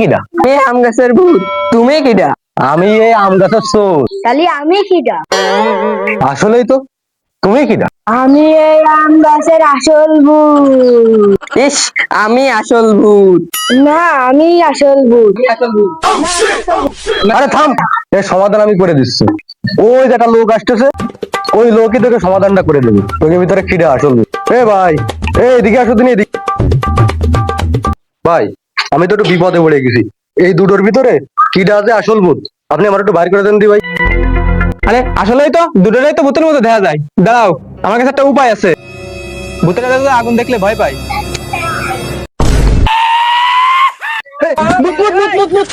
কিডা? এ আম গাছের ভূত। তুমি কিডা? আমি এই আম গাছের চোর। তাহলে আমি কিডা? আসলেই তো, তুমি কিডা? আমি এই আম গাছের আসল ভূত। ইস, আমি আসল ভূত। না, আমি আসল ভূত। আরে থাম, এর সমাধান আমি করে দিচ্ছি। ওই যে একটা লোক আসতেছে, ওই লোকই তোকে সমাধানটা করে দেবে। তোকে ভিতরে কিডা আসল ভূত। এ ভাই, এদিকে আসো তুমি, এদিকে। ভাই, আমি তো একটু বিপদে পড়ে গেছি। এই দুটোর ভিতরে কিডা আছে আসল ভূত? আপনি আমার একটু বাইর করে দেন দি ভাই। আরে আসলেই তো দুটোটাই তো ভূতের মতো দেখা যায়। দাঁড়াও, আমার কাছে একটা উপায় আছে। ভূতেরা তো আগুন দেখলে ভয় পায়। ভূত, ভূত, ভূত, ভূত, ভূত।